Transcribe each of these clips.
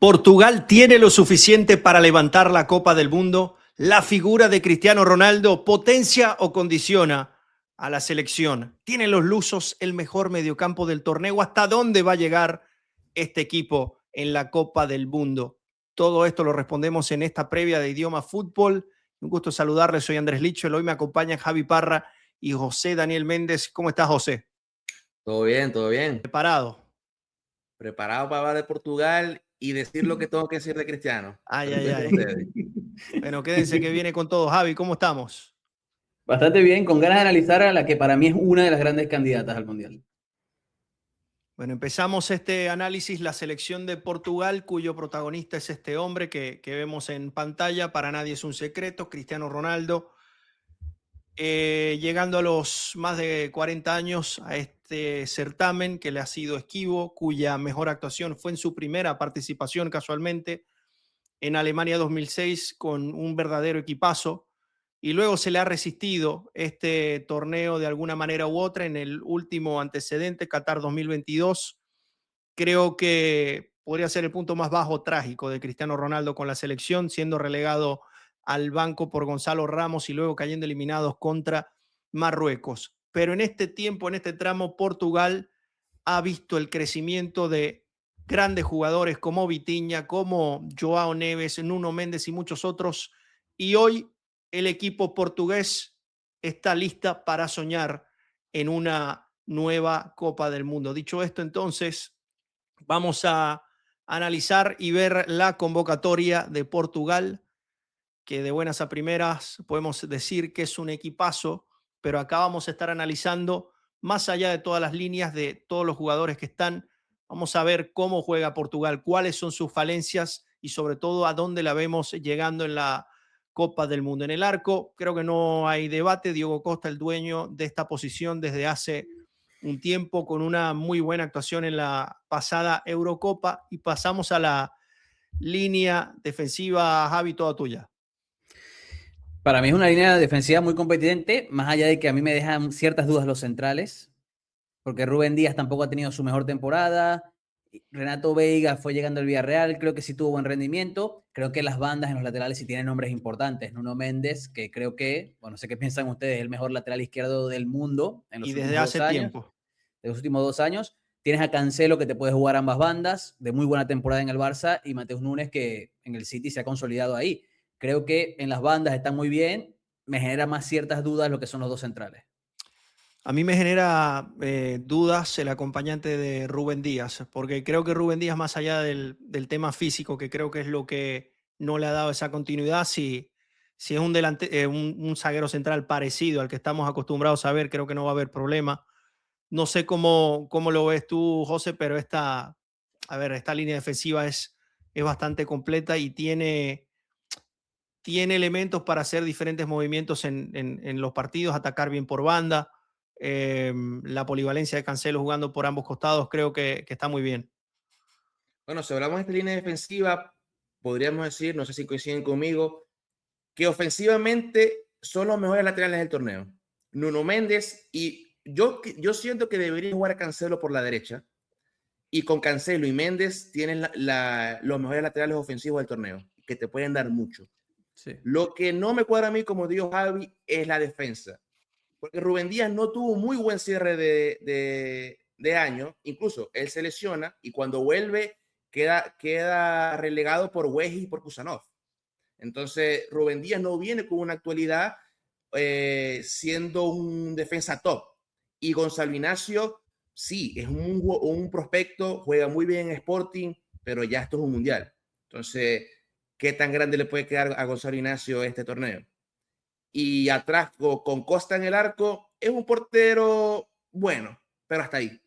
Portugal tiene lo suficiente para levantar la Copa del Mundo. La figura de Cristiano Ronaldo potencia o condiciona a la selección. ¿Tienen los lusos el mejor mediocampo del torneo? ¿Hasta dónde va a llegar este equipo en la Copa del Mundo? Todo esto lo respondemos en esta previa de Idioma Fútbol. Un gusto saludarles, soy Andrés Licho. Hoy me acompañan Javi Parra y José Daniel Méndez. ¿Cómo estás, José? Todo bien, todo bien. ¿Preparado? Preparado para hablar de Portugal y decir lo que tengo que decir de Cristiano. Ay, Pero ay, estoy con ay. ustedes. Bueno, quédense que viene con todo. Javi, ¿cómo estamos? Bastante bien, con ganas de analizar a la que para mí es una de las grandes candidatas al Mundial. Bueno, empezamos este análisis, la selección de Portugal, cuyo protagonista es este hombre que vemos en pantalla. Para nadie es un secreto, Cristiano Ronaldo. Llegando a los más de 40 años a este certamen que le ha sido esquivo, cuya mejor actuación fue en su primera participación casualmente en Alemania 2006 con un verdadero equipazo, y luego se le ha resistido este torneo de alguna manera u otra en el último antecedente, Qatar 2022. Creo que podría ser el punto más bajo trágico de Cristiano Ronaldo con la selección, siendo relegado al banco por Gonzalo Ramos y luego cayendo eliminados contra Marruecos. Pero en este tiempo, en este tramo, Portugal ha visto el crecimiento de grandes jugadores como Vitinha, como Joao Neves, Nuno Méndez y muchos otros. Y hoy el equipo portugués está lista para soñar en una nueva Copa del Mundo. Dicho esto, entonces, vamos a analizar y ver la convocatoria de Portugal, que de buenas a primeras podemos decir que es un equipazo, pero acá vamos a estar analizando más allá de todas las líneas de todos los jugadores que están. Vamos a ver cómo juega Portugal, cuáles son sus falencias y sobre todo a dónde la vemos llegando en la Copa del Mundo. En el arco creo que no hay debate. Diogo Costa, el dueño de esta posición desde hace un tiempo, con una muy buena actuación en la pasada Eurocopa. Y pasamos a la línea defensiva. Javi, toda tuya. Para mí es una línea defensiva muy competente, más allá de que a mí me dejan ciertas dudas los centrales, porque Rubén Díaz tampoco ha tenido su mejor temporada. Renato Veiga fue llegando al Villarreal, creo que sí tuvo buen rendimiento. Creo que las bandas en los laterales sí tienen nombres importantes. Nuno Méndez, que creo que, bueno, sé qué piensan ustedes, es el mejor lateral izquierdo del mundo en los Y desde últimos hace 2 años. tiempo. De los últimos 2 años. Tienes a Cancelo, que te puede jugar ambas bandas, de muy buena temporada en el Barça, y Mateus Nunes, que en el City se ha consolidado ahí. Creo que en las bandas están muy bien. Me genera más ciertas dudas lo que son los dos centrales. A mí me genera dudas el acompañante de Rubén Díaz, porque creo que Rubén Díaz, más allá del tema físico, que creo que es lo que no le ha dado esa continuidad, si es un zaguero central parecido al que estamos acostumbrados a ver, creo que no va a haber problema. No sé cómo lo ves tú, José, pero esta línea defensiva es bastante completa y tiene elementos para hacer diferentes movimientos en los partidos, atacar bien por banda. La polivalencia de Cancelo jugando por ambos costados creo que está muy bien. Bueno, si hablamos de esta línea defensiva, podríamos decir, no sé si coinciden conmigo, que ofensivamente son los mejores laterales del torneo. Nuno Méndez, y yo siento que debería jugar a Cancelo por la derecha, y con Cancelo y Méndez tienen los mejores laterales ofensivos del torneo, que te pueden dar mucho. Sí. Lo que no me cuadra a mí, como dijo Javi, es la defensa. Porque Rubén Díaz no tuvo muy buen cierre de año. Incluso él se lesiona y cuando vuelve queda relegado por Wehi y por Kusanov. Entonces, Rubén Díaz no viene con una actualidad siendo un defensa top. Y Gonzalo Ignacio, sí, es un prospecto, juega muy bien en Sporting, pero ya esto es un mundial. Entonces, ¿qué tan grande le puede quedar a Gonzalo Ignacio este torneo? Y atrás con Costa en el arco, es un portero bueno, pero hasta ahí.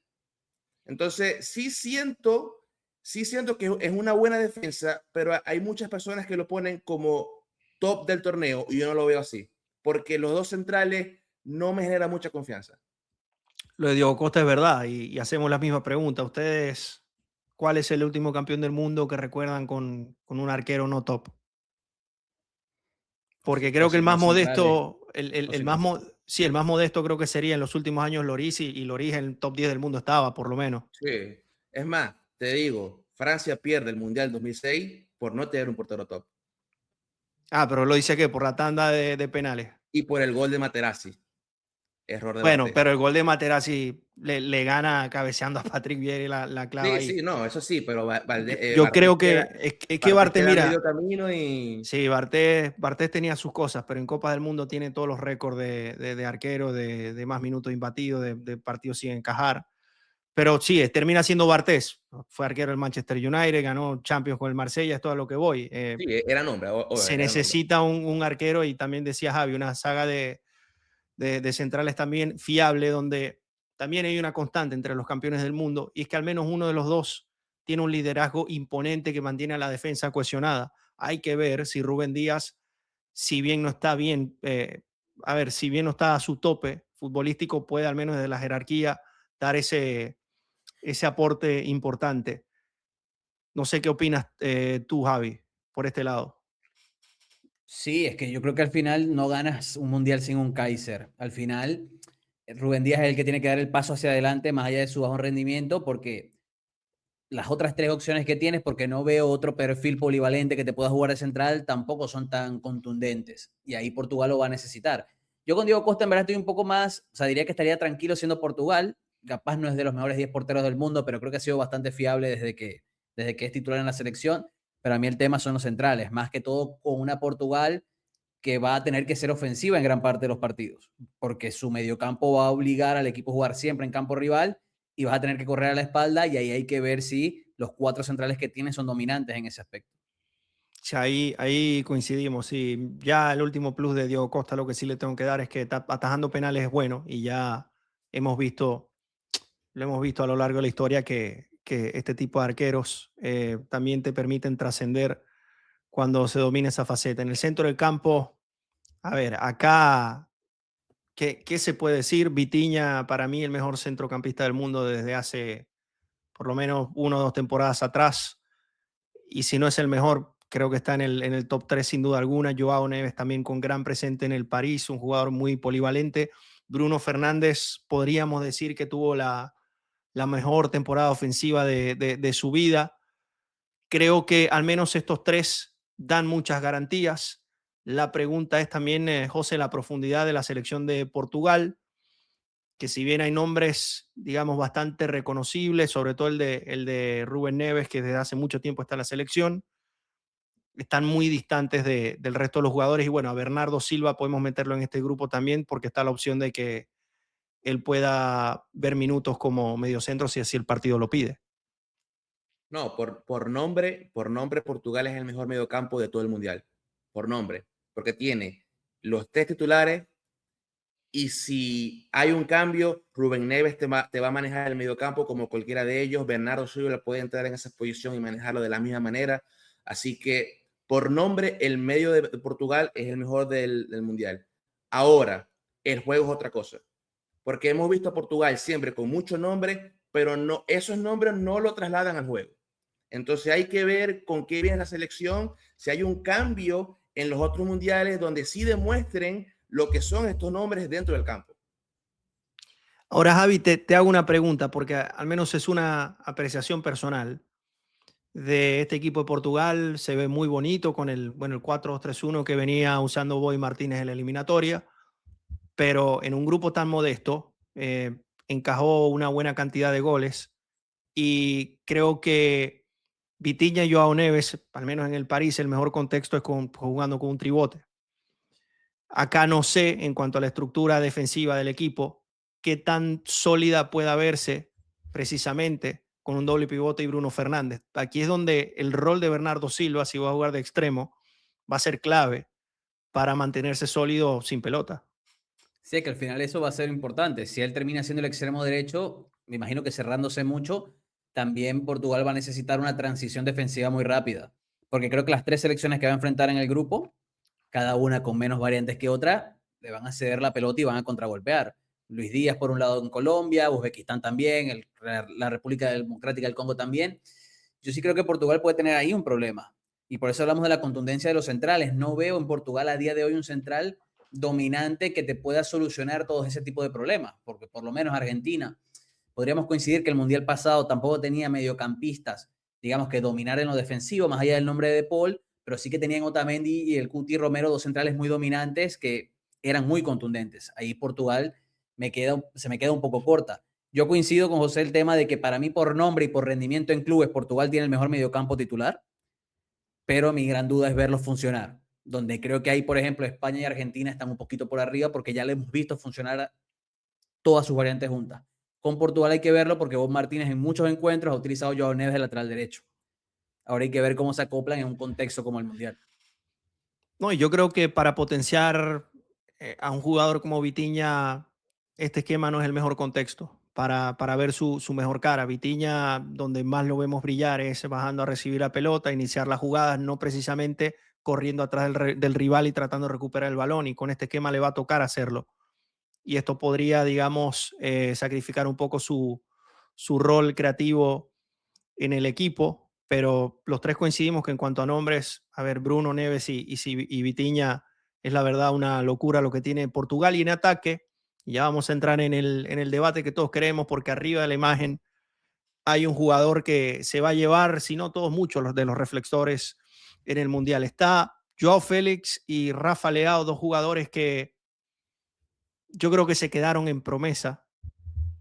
Entonces, sí siento que es una buena defensa, pero hay muchas personas que lo ponen como top del torneo y yo no lo veo así, porque los dos centrales no me generan mucha confianza. Lo de Diogo Costa es verdad y hacemos la misma pregunta. ¿Ustedes cuál es el último campeón del mundo que recuerdan con un arquero no top? Porque creo que el más modesto, el más modesto creo que sería en los últimos años Lloris, y Lloris en el top 10 del mundo estaba, por lo menos. Sí, es más, te digo, Francia pierde el Mundial 2006 por no tener un portero top. Ah, pero lo dice que por la tanda de penales. Y por el gol de Materazzi. Error de Bueno, Bartés. pero el gol de Materazzi le gana cabeceando a Patrick Vieira la clava Sí, ahí. sí, no, eso sí, pero Yo creo queda, que es que Bartés, queda mira, medio camino y... sí, Bartés tenía sus cosas, pero en Copa del Mundo tiene todos los récords de arquero, de más minutos imbatidos, de partidos sin encajar. Pero sí, termina siendo Bartés. Fue arquero del Manchester United, ganó Champions con el Marsella, es todo a lo que voy. Sí, era nombre, Se era nombre. necesita un arquero y también decía Javi, una saga de centrales también fiable, donde también hay una constante entre los campeones del mundo, y es que al menos uno de los dos tiene un liderazgo imponente que mantiene a la defensa cohesionada. Hay que ver si Rubén Díaz, si bien no está bien, si bien no está a su tope futbolístico, puede al menos desde la jerarquía dar ese aporte importante. No sé qué opinas tú, Javi, por este lado. Sí, es que yo creo que al final no ganas un mundial sin un Kaiser. Al final, Rubén Díaz es el que tiene que dar el paso hacia adelante más allá de su bajo rendimiento, porque las otras tres opciones que tienes, porque no veo otro perfil polivalente que te pueda jugar de central, tampoco son tan contundentes. Y ahí Portugal lo va a necesitar. Yo con Diego Costa en verdad estoy un poco más, o sea, diría que estaría tranquilo siendo Portugal. Capaz no es de los mejores 10 porteros del mundo, pero creo que ha sido bastante fiable desde que es titular en la selección. Pero a mí el tema son los centrales, más que todo con una Portugal que va a tener que ser ofensiva en gran parte de los partidos, porque su mediocampo va a obligar al equipo a jugar siempre en campo rival y vas a tener que correr a la espalda, y ahí hay que ver si los cuatro centrales que tienen son dominantes en ese aspecto. Sí, ahí coincidimos. Sí. Ya el último plus de Diego Costa, lo que sí le tengo que dar es que atajando penales es bueno, y ya hemos visto, lo hemos visto a lo largo de la historia que este tipo de arqueros también te permiten trascender cuando se domina esa faceta. En el centro del campo, a ver, acá, ¿qué se puede decir? Vitinha, para mí, el mejor centrocampista del mundo desde hace por lo menos 1 o 2 temporadas atrás. Y si no es el mejor, creo que está en el top 3 sin duda alguna. Joao Neves también con gran presente en el París, un jugador muy polivalente. Bruno Fernández, podríamos decir que tuvo la mejor temporada ofensiva de su vida. Creo que al menos estos tres dan muchas garantías. La pregunta es también, José, la profundidad de la selección de Portugal, que si bien hay nombres, digamos, bastante reconocibles, sobre todo el de Rubén Neves, que desde hace mucho tiempo está en la selección, están muy distantes del resto de los jugadores. Y bueno, a Bernardo Silva podemos meterlo en este grupo también, porque está la opción de que él pueda ver minutos como mediocentro si así el partido lo pide. No, por nombre, Portugal es el mejor mediocampo de todo el Mundial. Por nombre. Porque tiene los tres titulares y si hay un cambio, Rubén Neves te va a manejar el mediocampo como cualquiera de ellos. Bernardo Silva puede entrar en esa posición y manejarlo de la misma manera. Así que por nombre, el medio de Portugal es el mejor del Mundial. Ahora, el juego es otra cosa. Porque hemos visto a Portugal siempre con mucho nombre, pero no, esos nombres no lo trasladan al juego. Entonces hay que ver con qué viene la selección, si hay un cambio en los otros mundiales donde sí demuestren lo que son estos nombres dentro del campo. Ahora, Javi, te hago una pregunta, porque al menos es una apreciación personal de este equipo de Portugal. Se ve muy bonito con el 4-2-3-1 que venía usando Boy Martínez en la eliminatoria, pero en un grupo tan modesto encajó una buena cantidad de goles, y creo que Vitinha y Joao Neves, al menos en el París, el mejor contexto es jugando con un tribote. Acá no sé, en cuanto a la estructura defensiva del equipo, qué tan sólida pueda verse precisamente con un doble pivote y Bruno Fernández. Aquí es donde el rol de Bernardo Silva, si va a jugar de extremo, va a ser clave para mantenerse sólido sin pelota. Sí, que al final eso va a ser importante. Si él termina siendo el extremo derecho, me imagino que cerrándose mucho, también Portugal va a necesitar una transición defensiva muy rápida. Porque creo que las tres selecciones que va a enfrentar en el grupo, cada una con menos variantes que otra, le van a ceder la pelota y van a contragolpear. Luis Díaz por un lado en Colombia, Uzbekistán también, la República Democrática del Congo también. Yo sí creo que Portugal puede tener ahí un problema. Y por eso hablamos de la contundencia de los centrales. No veo en Portugal a día de hoy un central dominante que te pueda solucionar todo ese tipo de problemas, porque por lo menos Argentina, podríamos coincidir que el Mundial pasado tampoco tenía mediocampistas digamos que dominar en lo defensivo, más allá del nombre de Paul, pero sí que tenían Otamendi y el Cuti Romero, dos centrales muy dominantes que eran muy contundentes. Ahí Portugal se me queda un poco corta. Yo coincido con José el tema de que para mí por nombre y por rendimiento en clubes, Portugal tiene el mejor mediocampo titular, pero mi gran duda es verlos funcionar, donde creo que ahí, por ejemplo, España y Argentina están un poquito por arriba porque ya le hemos visto funcionar todas sus variantes juntas. Con Portugal hay que verlo porque Bob Martínez en muchos encuentros ha utilizado a Joao Neves de lateral derecho. Ahora hay que ver cómo se acoplan en un contexto como el Mundial. No, y yo creo que para potenciar a un jugador como Vitinha, este esquema no es el mejor contexto para ver su mejor cara. Vitinha, donde más lo vemos brillar, es bajando a recibir la pelota, iniciar las jugadas, no precisamente corriendo atrás del rival y tratando de recuperar el balón. Y con este esquema le va a tocar hacerlo. Y esto podría, digamos, sacrificar un poco su rol creativo en el equipo, pero los tres coincidimos que en cuanto a nombres, a ver, Bruno, Neves y Vitinha, es la verdad una locura lo que tiene Portugal. Y en ataque, ya vamos a entrar en el debate que todos queremos, porque arriba de la imagen hay un jugador que se va a llevar, si no todos, muchos de los reflectores en el Mundial. Está Joao Félix y Rafa Leao, dos jugadores que yo creo que se quedaron en promesa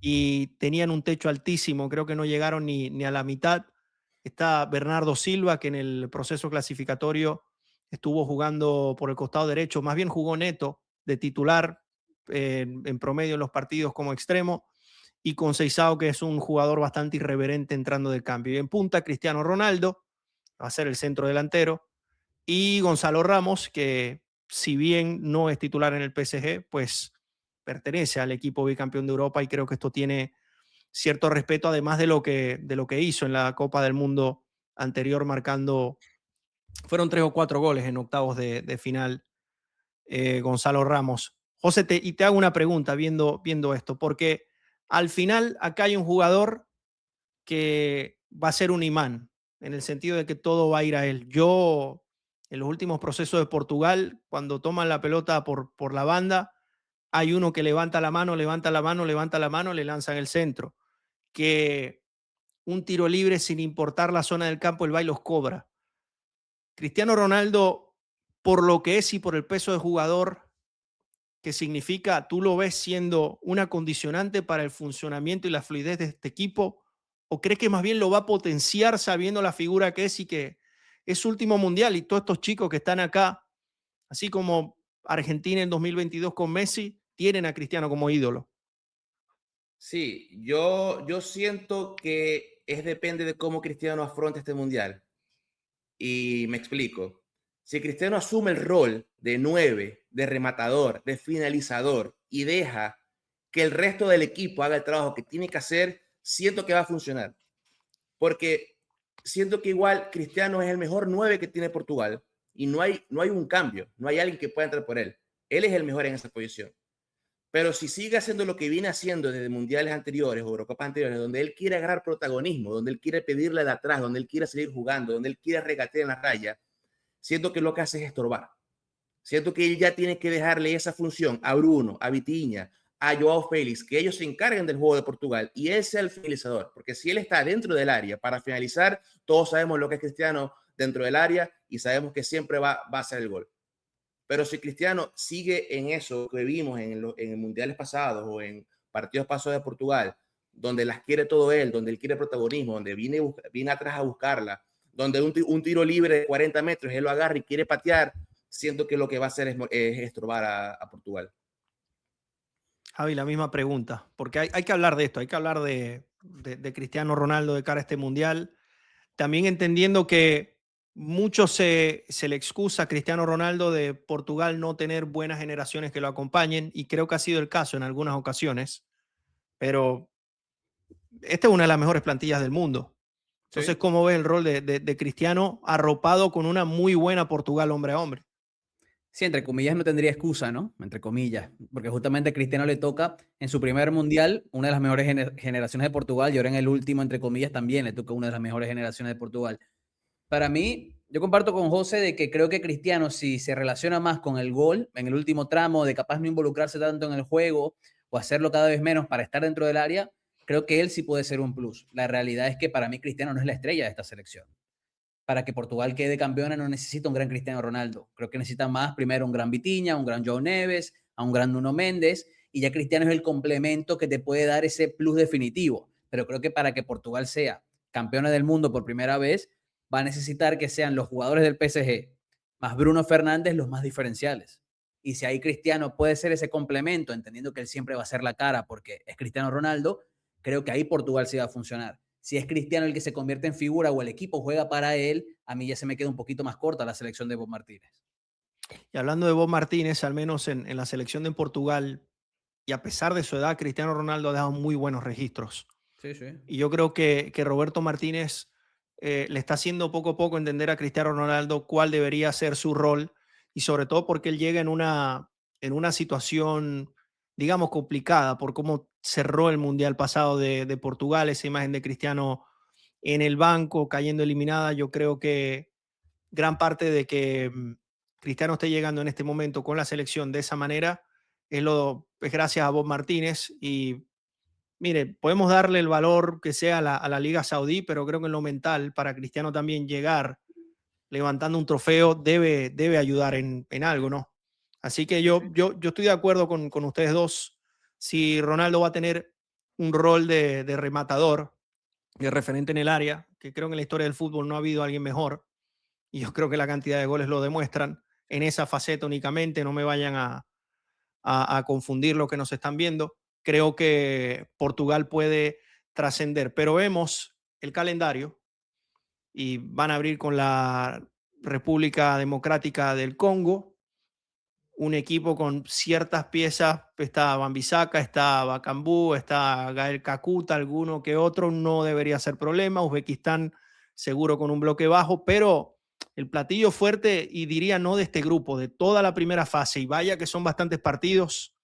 y tenían un techo altísimo, creo que no llegaron ni a la mitad. Está Bernardo Silva, que en el proceso clasificatorio estuvo jugando por el costado derecho, más bien jugó neto de titular en promedio en los partidos como extremo, y Conceição, que es un jugador bastante irreverente entrando de cambio. Y en punta, Cristiano Ronaldo, va a ser el centro delantero, y Gonzalo Ramos, que si bien no es titular en el PSG, pues pertenece al equipo bicampeón de Europa, y creo que esto tiene cierto respeto, además de lo que hizo en la Copa del Mundo anterior, marcando, fueron 3 o 4 goles en octavos de final, Gonzalo Ramos. José, y te hago una pregunta viendo esto, porque al final acá hay un jugador que va a ser un imán, en el sentido de que todo va a ir a él. Yo, en los últimos procesos de Portugal, cuando toman la pelota por la banda, hay uno que levanta la mano, le lanzan el centro, que un tiro libre sin importar la zona del campo, el baile los cobra. Cristiano Ronaldo, por lo que es y por el peso de jugador que significa, ¿tú lo ves siendo una condicionante para el funcionamiento y la fluidez de este equipo? ¿O crees que más bien lo va a potenciar sabiendo la figura que es y que es su último mundial y todos estos chicos que están acá, así como Argentina en 2022 con Messi, tienen a Cristiano como ídolo? Sí, yo siento que depende de cómo Cristiano afronta este mundial. Y me explico. Si Cristiano asume el rol de 9, de rematador, de finalizador y deja que el resto del equipo haga el trabajo que tiene que hacer, siento que va a funcionar. Porque siento que igual Cristiano es el mejor 9 que tiene Portugal y no hay un cambio, no hay alguien que pueda entrar por él. Él es el mejor en esa posición. Pero si sigue haciendo lo que viene haciendo desde mundiales anteriores o Eurocopas anteriores, donde él quiere agarrar protagonismo, donde él quiere pedirle de atrás, donde él quiere seguir jugando, donde él quiere regatear en la raya, siento que lo que hace es estorbar. Siento que él ya tiene que dejarle esa función a Bruno, a Vitinha, a Joao Félix, que ellos se encarguen del juego de Portugal y él sea el finalizador. Porque si él está dentro del área para finalizar, todos sabemos lo que es Cristiano dentro del área y sabemos que siempre va a ser el gol. Pero si Cristiano sigue en eso que vimos en mundiales pasados o en partidos pasados de Portugal, donde las quiere todo él, donde él quiere protagonismo, donde viene atrás a buscarla, donde un tiro libre de 40 metros él lo agarra y quiere patear, siento que lo que va a hacer es estorbar a Portugal. Javi, la misma pregunta, porque hay que hablar de esto, hay que hablar de Cristiano Ronaldo de cara a este mundial, también entendiendo que mucho se le excusa a Cristiano Ronaldo de Portugal no tener buenas generaciones que lo acompañen, y creo que ha sido el caso en algunas ocasiones, pero esta es una de las mejores plantillas del mundo. Entonces, ¿Sí? ¿cómo ves el rol de Cristiano arropado con una muy buena Portugal hombre a hombre? Sí, entre comillas no tendría excusa, ¿no? Entre comillas, porque justamente a Cristiano le toca en su primer mundial una de las mejores generaciones de Portugal y ahora en el último, entre comillas, también le toca una de las mejores generaciones de Portugal. Para mí, yo comparto con José de que creo que Cristiano, si se relaciona más con el gol en el último tramo, de capaz no involucrarse tanto en el juego o hacerlo cada vez menos para estar dentro del área, creo que él sí puede ser un plus. La realidad es que para mí Cristiano no es la estrella de esta selección. Para que Portugal quede campeona no necesita un gran Cristiano Ronaldo. Creo que necesita más, primero, un gran Vitinha, un gran João Neves, a un gran Nuno Méndez, y ya Cristiano es el complemento que te puede dar ese plus definitivo. Pero creo que para que Portugal sea campeona del mundo por primera vez, va a necesitar que sean los jugadores del PSG más Bruno Fernández los más diferenciales. Y si ahí Cristiano puede ser ese complemento, entendiendo que él siempre va a ser la cara porque es Cristiano Ronaldo, creo que ahí Portugal sí va a funcionar. Si es Cristiano el que se convierte en figura o el equipo juega para él, a mí ya se me queda un poquito más corta la selección de Bob Martínez. Y hablando de Bob Martínez, al menos en la selección de Portugal, y a pesar de su edad, Cristiano Ronaldo ha dejado muy buenos registros. Sí, sí. Y yo creo que Roberto Martínez le está haciendo poco a poco entender a Cristiano Ronaldo cuál debería ser su rol y sobre todo porque él llega en una situación, digamos, complicada por cómo cerró el Mundial pasado de Portugal, esa imagen de Cristiano en el banco, cayendo eliminada. Yo creo que gran parte de que Cristiano esté llegando en este momento con la selección de esa manera es gracias a Bob Martínez y mire, podemos darle el valor que sea a la Liga Saudí, pero creo que en lo mental, para Cristiano también llegar levantando un trofeo debe ayudar en algo, ¿no? Así que yo estoy de acuerdo con ustedes dos. Si Ronaldo va a tener un rol de rematador, de referente en el área, que creo que en la historia del fútbol no ha habido alguien mejor, y yo creo que la cantidad de goles lo demuestran en esa faceta únicamente, no me vayan a confundir lo que nos están viendo. Creo que Portugal puede trascender, pero vemos el calendario y van a abrir con la República Democrática del Congo, un equipo con ciertas piezas, está Bambisaka, está Bakambu, está Gael Kakuta, alguno que otro, no debería ser problema. Uzbekistán seguro con un bloque bajo, pero el platillo fuerte, y diría no de este grupo, de toda la primera fase, y vaya que son bastantes partidos,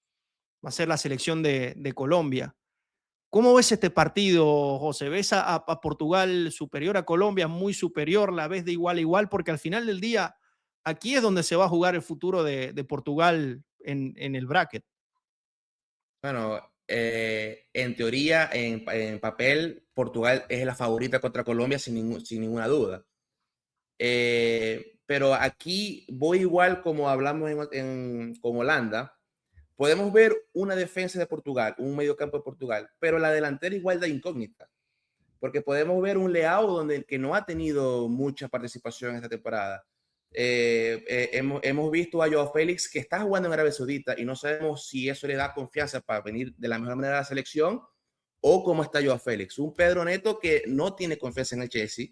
va a ser la selección de Colombia. ¿Cómo ves este partido, José? ¿Ves a Portugal superior a Colombia, muy superior? ¿La ves de igual a igual? Porque al final del día, aquí es donde se va a jugar el futuro de Portugal en el bracket. Bueno, en teoría, en papel, Portugal es la favorita contra Colombia sin ninguna duda. Pero aquí voy igual como hablamos con Holanda. Podemos ver una defensa de Portugal, un mediocampo de Portugal, pero la delantera igual da incógnita, porque podemos ver un Leao que no ha tenido mucha participación esta temporada. Hemos visto a Joao Félix que está jugando en Arabia Saudita y no sabemos si eso le da confianza para venir de la mejor manera a la selección o cómo está Joao Félix. Un Pedro Neto que no tiene confianza en el Chelsea,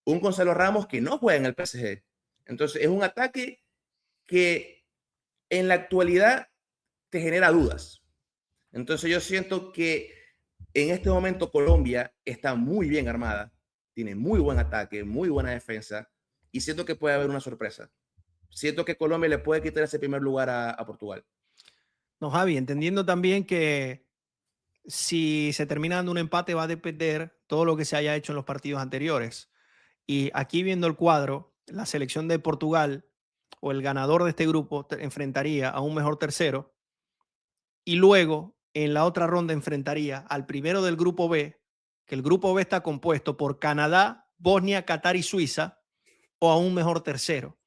un Gonzalo Ramos que no juega en el PSG. Entonces es un ataque que en la actualidad te genera dudas. Entonces yo siento que en este momento Colombia está muy bien armada, tiene muy buen ataque, muy buena defensa y siento que puede haber una sorpresa. Siento que Colombia le puede quitar ese primer lugar a Portugal. No, Javi, entendiendo también que si se termina dando un empate va a depender todo lo que se haya hecho en los partidos anteriores. Y aquí viendo el cuadro, la selección de Portugal o el ganador de este grupo enfrentaría a un mejor tercero y luego en la otra ronda enfrentaría al primero del grupo B, que el grupo B está compuesto por Canadá, Bosnia, Qatar y Suiza, o a un mejor tercero.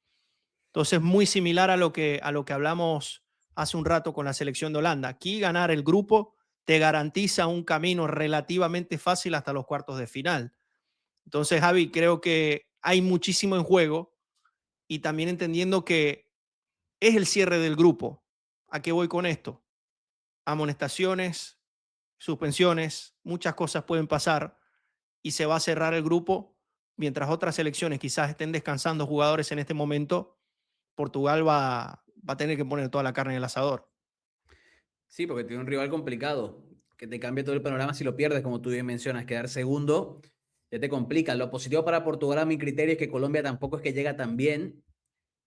Entonces, muy similar a lo que hablamos hace un rato con la selección de Holanda. Aquí ganar el grupo te garantiza un camino relativamente fácil hasta los cuartos de final. Entonces, Javi, creo que hay muchísimo en juego y también entendiendo que es el cierre del grupo. ¿A qué voy con esto? Amonestaciones, suspensiones, muchas cosas pueden pasar y se va a cerrar el grupo mientras otras selecciones quizás estén descansando jugadores en este momento. Portugal va a tener que poner toda la carne en el asador. Sí, porque tiene un rival complicado, que te cambia todo el panorama si lo pierdes, como tú bien mencionas, quedar segundo ya te complica. Lo positivo para Portugal a mi criterio es que Colombia tampoco es que llega tan bien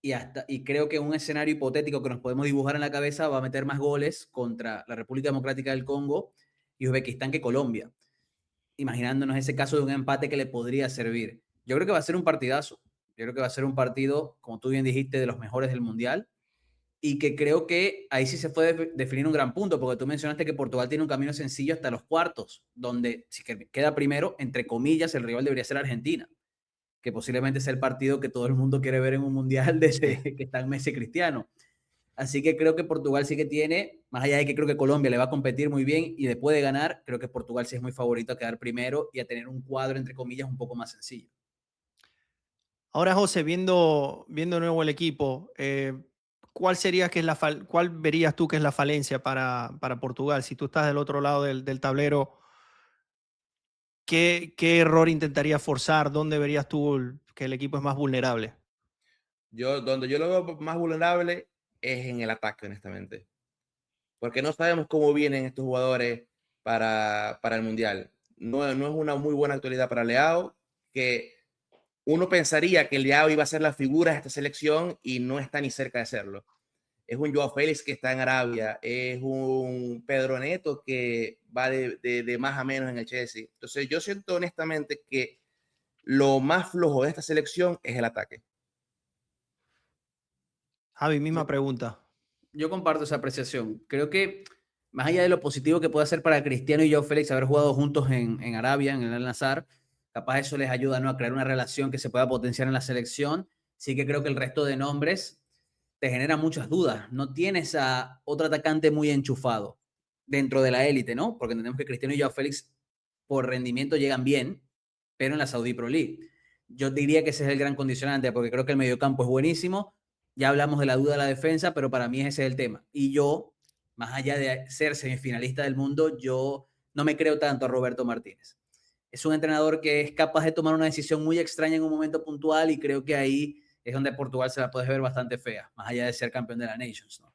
y creo que un escenario hipotético que nos podemos dibujar en la cabeza va a meter más goles contra la República Democrática del Congo y Uzbekistán que Colombia, imaginándonos ese caso de un empate que le podría servir. Yo creo que va a ser un partidazo. Yo creo que va a ser un partido, como tú bien dijiste, de los mejores del Mundial. y que creo que ahí sí se puede definir un gran punto, porque tú mencionaste que Portugal tiene un camino sencillo hasta los cuartos, donde si queda primero, entre comillas, el rival debería ser Argentina, que posiblemente sea el partido que todo el mundo quiere ver en un mundial desde Sí. que están Messi y Cristiano. Así que creo que Portugal sí que tiene, más allá de que creo que Colombia le va a competir muy bien y le puede ganar, creo que Portugal sí es muy favorito a quedar primero y a tener un cuadro, entre comillas, un poco más sencillo. Ahora, José, viendo de nuevo el equipo, ¿cuál sería que es cuál verías tú que es la falencia para Portugal? Si tú estás del otro lado del tablero, ¿qué error intentarías forzar? ¿Dónde verías tú que el equipo es más vulnerable? Donde yo lo veo más vulnerable es en el ataque, honestamente. Porque no sabemos cómo vienen estos jugadores para el Mundial. No es una muy buena actualidad para Leao, que uno pensaría que Leao iba a ser la figura de esta selección y no está ni cerca de serlo. Es un Joao Félix que está en Arabia, es un Pedro Neto que va de más a menos en el Chelsea. Entonces yo siento honestamente que lo más flojo de esta selección es el ataque. Javi, Yo, misma pregunta. yo comparto esa apreciación. Creo que más allá de lo positivo que puede ser para Cristiano y Joao Félix haber jugado juntos en Arabia, en el Al-Nassr, capaz eso les ayuda, ¿no?, a crear una relación que se pueda potenciar en la selección. Sí que creo que el resto de nombres te genera muchas dudas. No tienes a otro atacante muy enchufado dentro de la élite, ¿no? Porque entendemos que Cristiano y Joao Félix por rendimiento llegan bien, pero en la Saudi Pro League. Yo diría que ese es el gran condicionante, porque creo que el mediocampo es buenísimo. Ya hablamos de la duda de la defensa, pero para mí ese es el tema. Y yo, más allá de ser semifinalista del mundo, yo no me creo tanto a Roberto Martínez. Es un entrenador que es capaz de tomar una decisión muy extraña en un momento puntual y creo que ahí es donde Portugal se la puede ver bastante fea, más allá de ser campeón de la Nations, ¿no?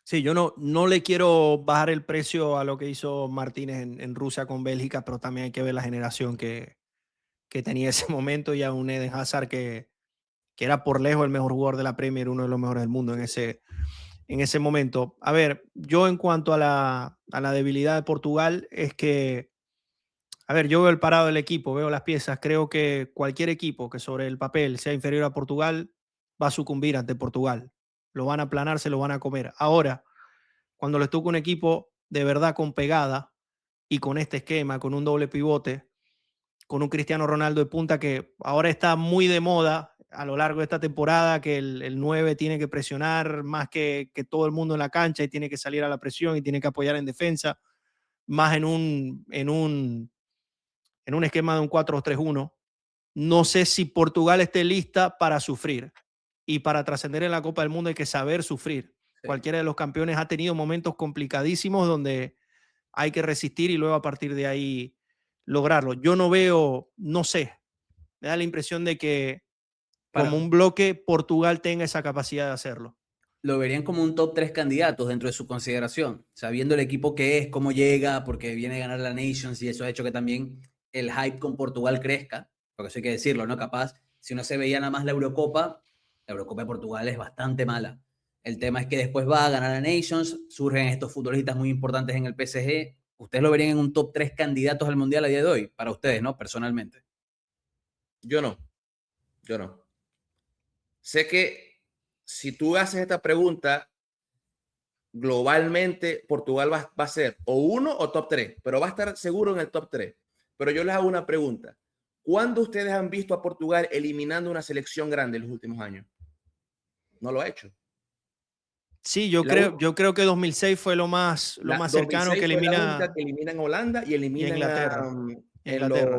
Sí, yo no le quiero bajar el precio a lo que hizo Martínez en Rusia con Bélgica, pero también hay que ver la generación que tenía ese momento y a un Eden Hazard que era por lejos el mejor jugador de la Premier, uno de los mejores del mundo en ese momento. A ver, yo en cuanto a la debilidad de Portugal, es que, a ver, yo veo el parado del equipo, veo las piezas, creo que cualquier equipo que sobre el papel sea inferior a Portugal va a sucumbir ante Portugal. Lo van a aplanar, se lo van a comer. Ahora, cuando les toca un equipo de verdad con pegada y con este esquema, con un doble pivote, con un Cristiano Ronaldo de punta que ahora está muy de moda a lo largo de esta temporada, que el 9 tiene que presionar más que todo el mundo en la cancha y tiene que salir a la presión y tiene que apoyar en defensa, más en un esquema de un 4-3-1. No sé si Portugal esté lista para sufrir y para trascender en la Copa del Mundo hay que saber sufrir. Sí. Cualquiera de los campeones ha tenido momentos complicadísimos donde hay que resistir y luego a partir de ahí lograrlo. Yo no veo, no sé, me da la impresión de que Para, como un bloque Portugal tenga esa capacidad de hacerlo. lo verían como un top 3 candidatos dentro de su consideración, sabiendo el equipo que es, cómo llega, porque viene a ganar la Nations y eso ha hecho que también el hype con Portugal crezca, porque eso hay que decirlo, ¿no? Capaz, si uno se veía nada más la Eurocopa de Portugal es bastante mala. El tema es que después va a ganar la Nations, surgen estos futbolistas muy importantes en el PSG. ¿Ustedes lo verían en un top 3 candidatos al Mundial a día de hoy? Para ustedes, ¿no? Personalmente. Yo no, yo no. Sé que si tú haces esta pregunta, globalmente Portugal va a ser o uno o top 3, pero va a estar seguro en el top 3. Pero yo les hago una pregunta. ¿Cuándo ustedes han visto a Portugal eliminando una selección grande en los últimos años? No lo ha hecho. Sí, La, yo creo que 2006 fue lo la más cercano que 2006 fue la única elimina que eliminan a Holanda y y a eliminan Inglaterra. Y a en Inglaterra.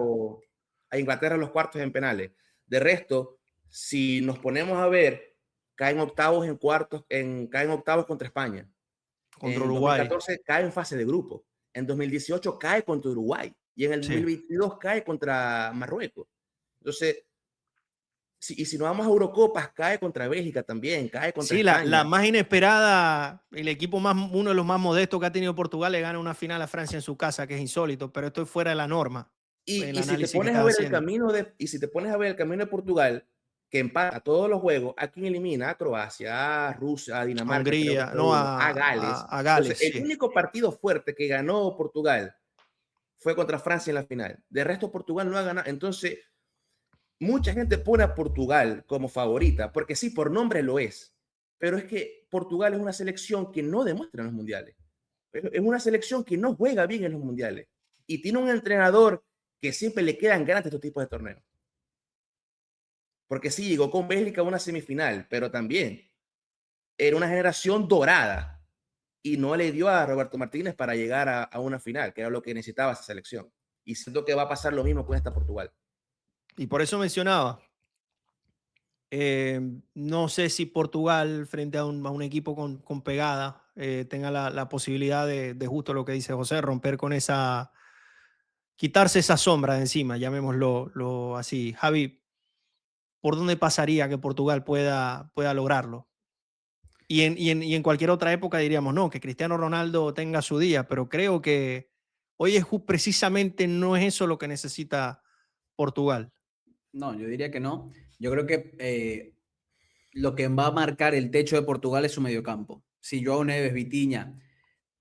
a Inglaterra en los cuartos en penales. De resto, si nos ponemos a ver, caen octavos en cuartos, caen octavos contra España. Contra En Uruguay. 2014 cae en fase de grupo. En 2018 cae contra Uruguay. Y en el Sí. 2022 cae contra Marruecos. Entonces, y si nos vamos a Eurocopas, cae contra Bélgica también, cae contra Sí, la España. más inesperada, el equipo más, uno de los más modestos que ha tenido Portugal le gana una final a Francia en su casa, que es insólito, pero esto es fuera de la norma, el Y si te análisis que pones a estás ver haciendo. y si te pones a ver el camino de Portugal, que empata todos los juegos, ¿a quién elimina? A Croacia, a Rusia, a A Dinamarca, creo que Hungría, fue no, uno, a Gales. a Entonces, Gales, el sí. único partido fuerte que ganó Portugal fue contra Francia en la final. De resto, Portugal no ha ganado. Entonces, mucha gente pone a Portugal como favorita, porque sí, por nombre lo es. pero es que Portugal es una selección que no demuestra en los mundiales. Es una selección que no juega bien en los mundiales y tiene un entrenador que siempre le quedan ganas de estos tipos de torneos. Porque sí, llegó con Bélgica a una semifinal, pero también era una generación dorada y no le dio a Roberto Martínez para llegar a una final, que era lo que necesitaba esa selección. Y siento que va a pasar lo mismo con esta Portugal. Y por eso mencionaba, no sé si Portugal frente a un equipo con pegada tenga la posibilidad de justo lo que dice José, romper con esa, quitarse esa sombra de encima, llamémoslo así. Javi, ¿por dónde pasaría que Portugal pueda lograrlo? Y en cualquier otra época diríamos, no, que Cristiano Ronaldo tenga su día, pero creo que hoy precisamente no es eso lo que necesita Portugal. No, yo diría que no. Yo creo que lo que va a marcar el techo de Portugal es su mediocampo. Si Joao Neves, Vitinha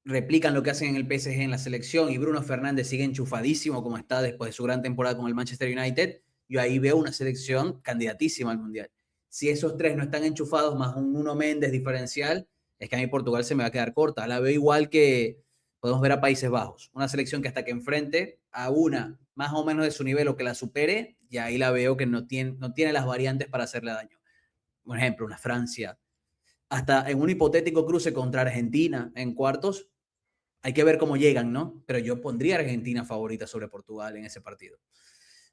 replican lo que hacen en el PSG en la selección y Bruno Fernández sigue enchufadísimo como está después de su gran temporada con el Manchester United, yo ahí veo una selección candidatísima al Mundial. Si esos tres no están enchufados más un Nuno Méndez diferencial, es que a mí Portugal se me va a quedar corta. La veo igual que podemos ver a Países Bajos. Una selección que hasta que enfrente a una más o menos de su nivel o que la supere, y ahí la veo que no tiene las variantes para hacerle daño. Por ejemplo, una Francia. Hasta en un hipotético cruce contra Argentina en cuartos, hay que ver cómo llegan, ¿no? Pero yo pondría a Argentina favorita sobre Portugal en ese partido.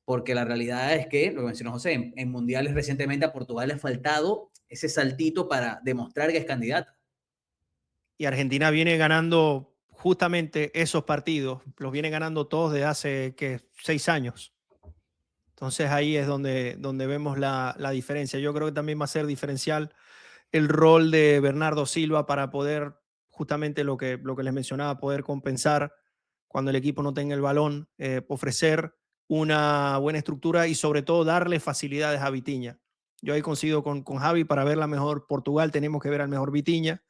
Porque la realidad es que, lo que mencionó José, en mundiales recientemente a Portugal le ha faltado ese saltito para demostrar que es candidata. Y Argentina viene ganando justamente esos partidos, los viene ganando todos de hace 6 años. Entonces ahí es donde vemos la diferencia. Yo creo que también va a ser diferencial el rol de Bernardo Silva para poder, justamente lo que les mencionaba, poder compensar cuando el equipo no tenga el balón, ofrecer una buena estructura y sobre todo darle facilidades a Vitinha. Yo ahí coincido con Javi, para ver la mejor Portugal tenemos que ver al mejor Vitinha,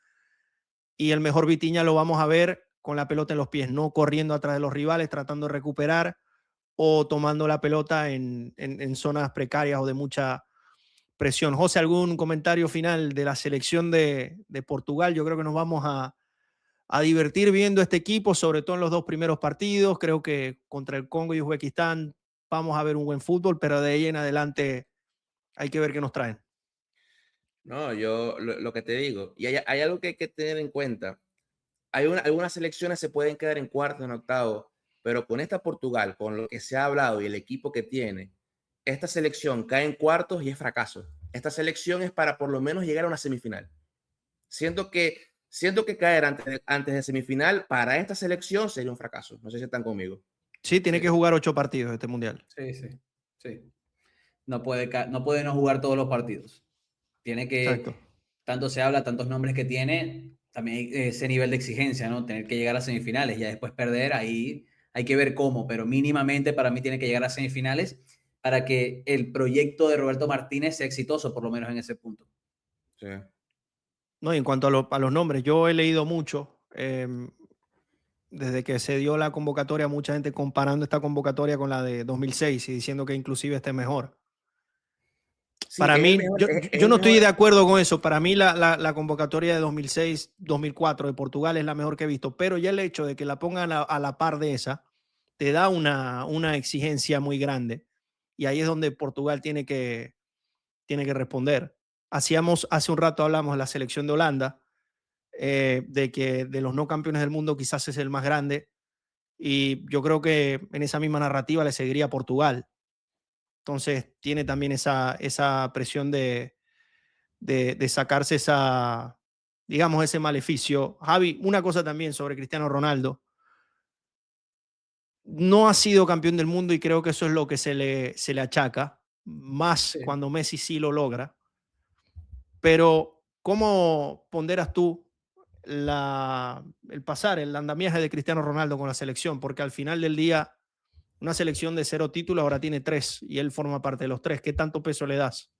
y el mejor Vitinha lo vamos a ver con la pelota en los pies, no corriendo atrás de los rivales, tratando de recuperar o tomando la pelota en zonas precarias o de mucha presión. José, ¿algún comentario final de la selección de Portugal? Yo creo que nos vamos a divertir viendo este equipo, sobre todo en los 2 primeros partidos. Creo que contra el Congo y Uzbekistán vamos a ver un buen fútbol, pero de ahí en adelante hay que ver qué nos traen. No, yo lo que te digo, y hay algo que hay que tener en cuenta. Algunas selecciones se pueden quedar en cuarto, en octavo, pero con esta Portugal, con lo que se ha hablado y el equipo que tiene, esta selección cae en cuartos y es fracaso. Esta selección es para por lo menos llegar a una semifinal. Siento que caer antes de semifinal para esta selección sería un fracaso. No sé si están conmigo. Sí, tiene que jugar 8 partidos este mundial. Sí. No puede no jugar todos los partidos. Tiene que, Exacto. tanto se habla, tantos nombres que tiene, también hay ese nivel de exigencia, ¿no? Tener que llegar a semifinales, ya después perder, ahí hay que ver cómo, pero mínimamente para mí tiene que llegar a semifinales para que el proyecto de Roberto Martínez sea exitoso, por lo menos en ese punto. Sí. No, y en cuanto a los nombres, yo he leído mucho, desde que se dio la convocatoria, mucha gente comparando esta convocatoria con la de 2006 y diciendo que inclusive este es mejor. Sí, Para es el mí, mejor, es yo el no estoy mejor. de acuerdo con eso. Para mí la convocatoria de 2006-2004 de Portugal es la mejor que he visto, pero ya el hecho de que la pongan a la par de esa te da una exigencia muy grande, y ahí es donde Portugal tiene que responder. Hace un rato hablamos de la selección de Holanda, de que de los no campeones del mundo quizás es el más grande, y yo creo que en esa misma narrativa le seguiría Portugal. Entonces tiene también esa presión de sacarse digamos, ese maleficio. Javi, una cosa también sobre Cristiano Ronaldo. No ha sido campeón del mundo y creo que eso es lo que se le achaca, más cuando Messi sí lo logra. Pero, ¿cómo ponderas tú el andamiaje de Cristiano Ronaldo con la selección? Porque al final del día, una selección de 0 títulos ahora tiene 3 y él forma parte de los 3. ¿Qué tanto peso le das?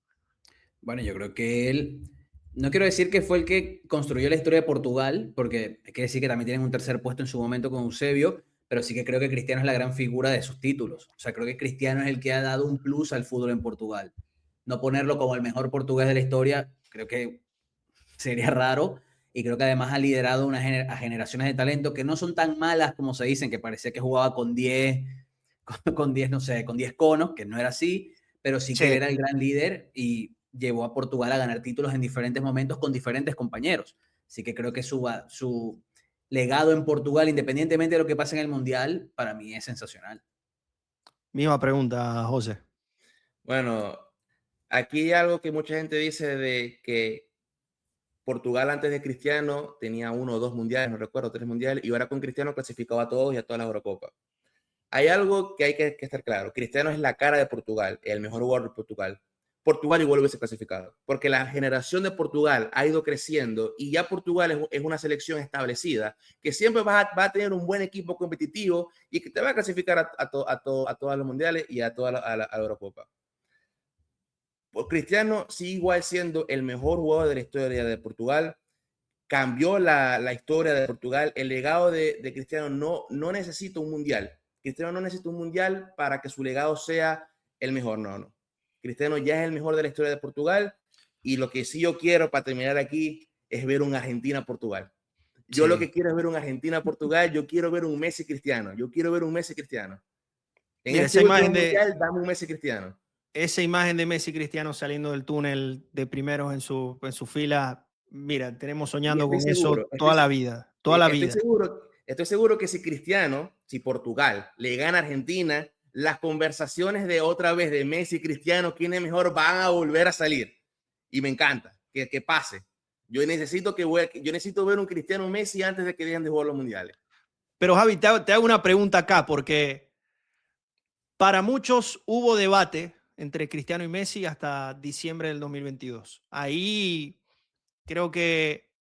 Bueno, yo creo que él, no quiero decir que fue el que construyó la historia de Portugal, porque hay que decir que también tienen un tercer puesto en su momento con Eusebio, pero sí que creo que Cristiano es la gran figura de sus títulos. O sea, creo que Cristiano es el que ha dado un plus al fútbol en Portugal. No ponerlo como el mejor portugués de la historia, creo que sería raro. Y creo que además ha liderado a generaciones de talento que no son tan malas como se dicen, que parecía que jugaba con 10, con 10, no sé, con 10 conos, que no era así, pero sí que él Sí, era el gran líder y llevó a Portugal a ganar títulos en diferentes momentos con diferentes compañeros. Así que creo que su legado en Portugal, independientemente de lo que pase en el Mundial, para mí es sensacional. misma pregunta, José. Bueno, aquí hay algo que mucha gente dice de que Portugal antes de Cristiano tenía 1 o 2 mundiales, no recuerdo, 3 mundiales, y ahora con Cristiano clasificaba a todos y a todas las Eurocopas. Hay algo que hay que estar claro. Cristiano es la cara de Portugal, el mejor jugador de Portugal. Portugal igual hubiese clasificado, porque la generación de Portugal ha ido creciendo y ya Portugal es una selección establecida que siempre va a tener un buen equipo competitivo y que te va a clasificar a todos los mundiales y a toda la Eurocopa. Pues Cristiano sigue igual siendo el mejor jugador de la historia de Portugal, cambió la historia de Portugal. El legado de Cristiano no necesita un mundial. Cristiano no necesita un mundial para que su legado sea el mejor. No. Cristiano ya es el mejor de la historia de Portugal. Y lo que sí yo quiero para terminar aquí es ver un Argentina-Portugal. Yo lo Sí. que quiero es ver un Argentina-Portugal. Yo quiero ver un Messi Cristiano. Yo quiero ver un Messi Cristiano. En Mira, este último mundial, dame un Messi Cristiano. esa imagen de Messi Cristiano saliendo del túnel de primeros en su fila, mira, tenemos Y soñando estoy con eso seguro, toda la vida, toda sí, la vida. estoy seguro que si Cristiano, si Portugal le gana a Argentina, las conversaciones de otra vez de Messi y Cristiano, quién es mejor, van a volver a salir. Y me encanta que pase. Yo necesito ver un Cristiano Messi antes de que dejen de jugar los mundiales. Pero Javi, te hago una pregunta acá, porque para muchos hubo debate entre Cristiano y Messi hasta diciembre del 2022. Ahí creo que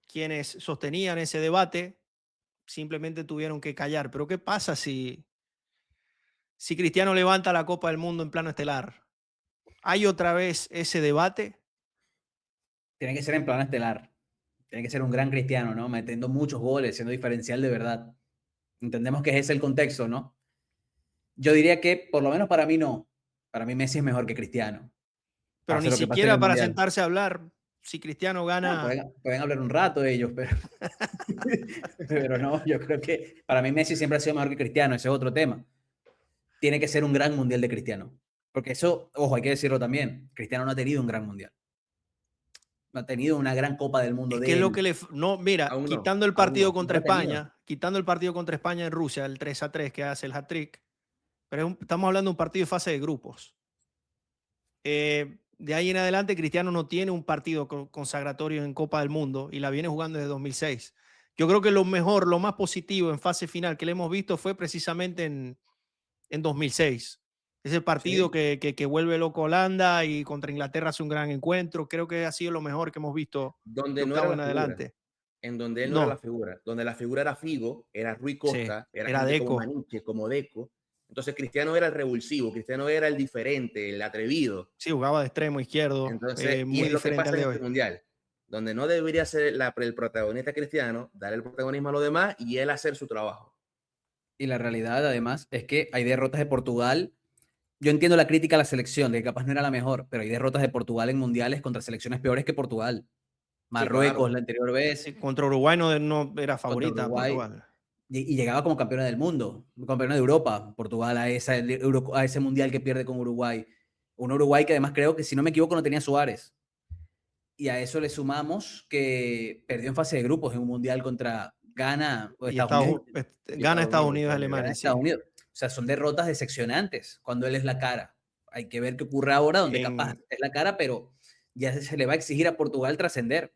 quienes sostenían ese debate simplemente tuvieron que callar. Pero ¿qué pasa si Cristiano levanta la Copa del Mundo en plano estelar? ¿Hay otra vez ese debate? Tiene que ser en plan estelar. Tiene que ser un gran Cristiano, ¿no? Metiendo muchos goles, siendo diferencial de verdad. Entendemos que ese es el contexto, ¿no? Yo diría que, por lo menos para mí, no. Para mí Messi es mejor que Cristiano. Pero Pase ni lo que pase en siquiera el para Mundial. sentarse a hablar, si Cristiano Ah, gana. pueden hablar un rato de ellos, pero, pero no, yo creo que para mí Messi siempre ha sido mejor que Cristiano, ese es otro tema. Tiene que ser un gran mundial de Cristiano. Porque eso, ojo, hay que decirlo también, Cristiano no ha tenido un gran mundial. No ha tenido una gran Copa del Mundo Es que de es lo que él. le. No, mira, Aún no, quitando el aún partido no. No contra lo ha tenido. España, quitando el partido contra España en Rusia, el 3-3 que hace el hat-trick, pero estamos hablando de un partido de fase de grupos. De ahí en adelante, Cristiano no tiene un partido consagratorio en Copa del Mundo y la viene jugando desde 2006. Yo creo que lo mejor, lo más positivo en fase final que le hemos visto fue precisamente en 2006. Ese partido Sí. que vuelve loco Holanda y contra Inglaterra hace un gran encuentro. Creo que ha sido lo mejor que hemos visto de Donde no era octavo la en figura. adelante. En donde él no era la No, figura, donde la figura era Figo, era Rui sí, Costa, era era gente como Deco. Maniche, como Deco. Entonces Cristiano era el revulsivo, Cristiano era el diferente, el atrevido. Sí, jugaba de extremo izquierdo, Entonces, y muy es lo que diferente al pasa en de este hoy. mundial, donde no debería ser el protagonista Cristiano, dar el protagonismo a los demás y él hacer su trabajo. Y la realidad, además, es que hay derrotas de Portugal. Yo entiendo la crítica a la selección, de que capaz no era la mejor, pero hay derrotas de Portugal en mundiales contra selecciones peores que Portugal. Sí, Marruecos claro. la anterior vez, Contra Uruguay no era contra favorita Uruguay, Portugal. y llegaba como campeona del mundo, campeona de Europa, Portugal a ese mundial que pierde con Uruguay. Un Uruguay que además creo que, si no me equivoco, no tenía Suárez. Y a eso le sumamos que perdió en fase de grupos en un mundial contra Ghana o Y Estados Unidos. Y gana Estados Unidos y Gana Alemania, Estados sí. Unidos. O sea, son derrotas decepcionantes cuando él es la cara. Hay que ver qué ocurre ahora, donde capaz En, es la cara, pero ya se le va a exigir a Portugal trascender.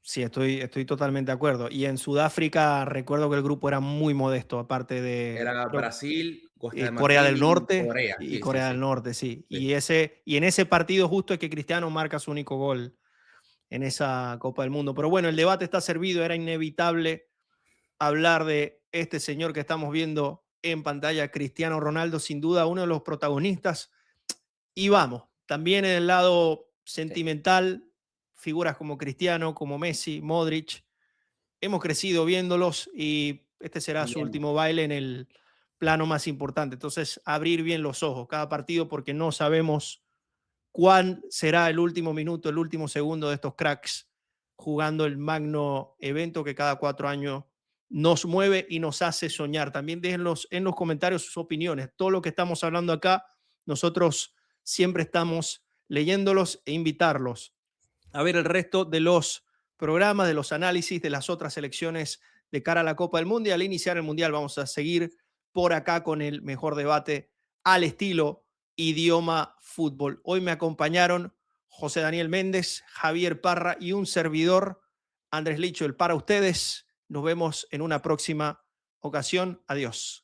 sí, estoy totalmente de acuerdo. Y en Sudáfrica recuerdo que el grupo era muy modesto, aparte de Era Brasil, Costa de Corea Marfil del y Norte Corea. y Sí, sí, Corea sí. del Norte, sí. Sí. Y en ese partido justo es que Cristiano marca su único gol en esa Copa del Mundo. Pero bueno, el debate está servido, era inevitable hablar de este señor que estamos viendo en pantalla, Cristiano Ronaldo, sin duda uno de los protagonistas. Y vamos, también en el lado Sí, sentimental, figuras como Cristiano, como Messi, Modric, hemos crecido viéndolos y este será su también. último baile en el plano más importante. Entonces, abrir bien los ojos cada partido porque no sabemos cuán será el último minuto, el último segundo de estos cracks jugando el magno evento que cada 4 años nos mueve y nos hace soñar. También déjenlos en los comentarios sus opiniones. Todo lo que estamos hablando acá, nosotros siempre estamos leyéndolos e invitarlos a ver el resto de los programas, de los análisis de las otras selecciones de cara a la Copa del Mundo. Y al iniciar el Mundial vamos a seguir por acá con el mejor debate al estilo idioma fútbol. Hoy me acompañaron José Daniel Méndez, Javier Parra y un servidor, Andrés Licho, el para ustedes. Nos vemos en una próxima ocasión. Adiós.